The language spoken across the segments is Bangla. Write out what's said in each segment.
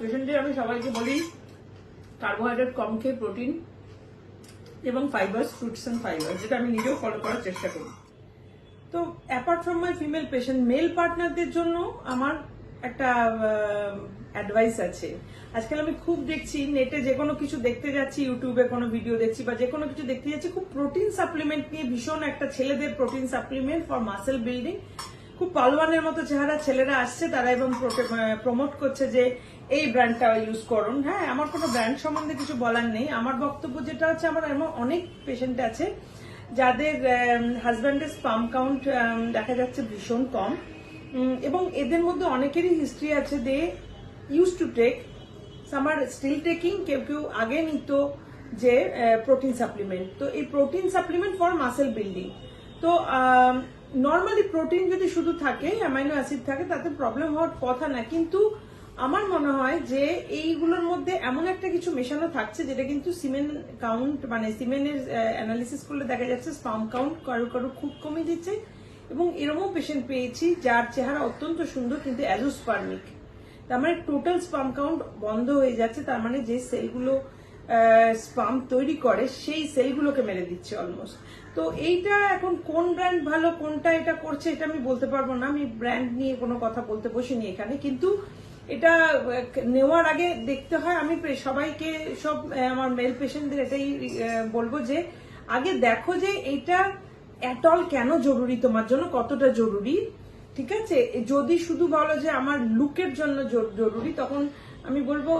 রিসেন্টলি আমি সবাইকে বলি কার্বোহাইড্রেট কম খেয়ে প্রোটিন এবং ফাইবার্স, ফ্রুটস অ্যান্ড ফাইবার, যেটা আমি নিজেও ফলো করার চেষ্টা করি। তো apart from my female patient, male পার্টনারদের জন্য আমার একটা অ্যাডভাইস আছে। আজকাল আমি খুব দেখছি নেটে, যে কোনো কিছু দেখতে যাচ্ছি, ইউটিউবে কোনো ভিডিও দেখছি বা যে কোনো কিছু দেখতে যাচ্ছি, খুব প্রোটিন সাপ্লিমেন্ট নিয়ে ভীষণ একটা ছেলেদের protein supplement for muscle building, খুব পালোয়ানের মতো চেহারা ছেলেরা আসছে তারা এবং প্রমোট করছে যে এই ব্র্যান্ডটা ইউজ করুন। হ্যাঁ, আমার কোনো ব্র্যান্ড সম্বন্ধে কিছু বলার নেই। আমার বক্তব্য যেটা হচ্ছে, আমার এমন অনেক পেশেন্ট আছে যাদের হাজব্যান্ডের স্পার্ম কাউন্ট দেখা যাচ্ছে ভীষণ কম, এবং এদের মধ্যে অনেকেরই হিস্ট্রি আছে, they use to take, some are still taking, কেউ কেউ আগে নিত যে প্রোটিন সাপ্লিমেন্ট। তো এই protein supplement for muscle building, তো নর্মালি প্রোটিন যদি শুধু থাকে, অ্যামাইনো অ্যাসিড থাকে, তাতে প্রবলেম হওয়ার কথা না, কিন্তু আমার মনে হয় যে এইগুলোর মধ্যে এমন একটা কিছু মেশানো থাকছে যেটা কিন্তু সিমেন কাউন্ট, মানে সিমেনের অ্যানালিসিস করলে দেখা যাচ্ছে স্পার্ম কাউন্ট কারো কারো খুব কমে দিচ্ছে। এবং এরকমও পেশেন্ট পেয়েছি যার চেহারা অত্যন্ত সুন্দর কিন্তু অ্যাজোস্পার্মিক, তার মানে টোটাল স্পার্ম কাউন্ট বন্ধ হয়ে যাচ্ছে, তার মানে যে সেলগুলো স্পার্ম তৈরি করে সেই সেলগুলোকে মেরে দিচ্ছে অলমোস্ট। তো এইটা এখন কোন ব্র্যান্ড ভালো, কোনটা এটা করছে, এটা আমি বলতে পারবো না, আমি ব্র্যান্ড নিয়ে কোনো কথা বলতে বসিনি এখানে, কিন্তু এটা নেওয়ার আগে দেখতে হয়। আমি সবাইকে, সব আমার মেল পেশেন্টদের এটাই বলবো যে আগে দেখো যে এটা অ্যাটল কেন জরুরি, তোমার জন্য কতটা জরুরি। ঠিক আছে, যদি শুধু বলো যে আমার লুকের জন্য জরুরি, তখন আমি বলবো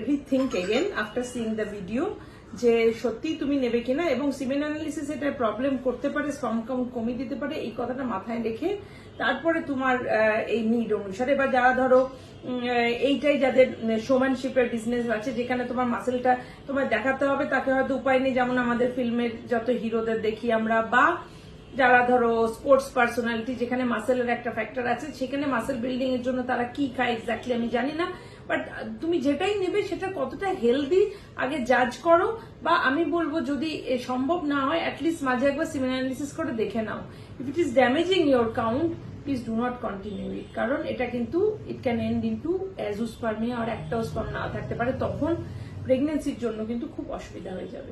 rethink again after seeing the video, যে সত্যি তুমি নেবে কিনা। এবং সিমেন অ্যানালিসিস এটা প্রবলেম করতে পারে, স্পার্ম কাউন্ট কমিয়ে দিতে পারে, এই কথাটা মাথায় রেখে তারপরে তোমার এই নিড অনুসারে, বা যারা ধরো এইটাই যাদের শোম্যানশিপের বিজনেস আছে, যেখানে তোমার মাসেলটা তোমার দেখাতে হবে, তাকে হয়তো উপায় নেই, যেমন আমাদের ফিল্মের যত হিরোদের দেখি আমরা, বা যারা ধরো স্পোর্টস পার্সোনালিটি, যেখানে মাসেলের একটা ফ্যাক্টর আছে, সেখানে মাসেল বিল্ডিং এর জন্য তারা কি খায় এক্স্যাক্টলি আমি জানি না, বাট তুমি যেটাই নেবে সেটা কতটা হেলদি আগে জাজ করো। বা আমি বলবো যদি সম্ভব না হয়, অ্যাটলিস্ট মাঝে একবার সিমেন অ্যানালিসিস করে দেখে নাও। If it is damaging your count, please do not continue it, কারণ এটা কিন্তু it can end into azoospermia, আর একটাও স্পার্ম না থাকতে পারে, তখন প্রেগনেন্সির জন্য কিন্তু খুব অসুবিধা হয়ে যাবে।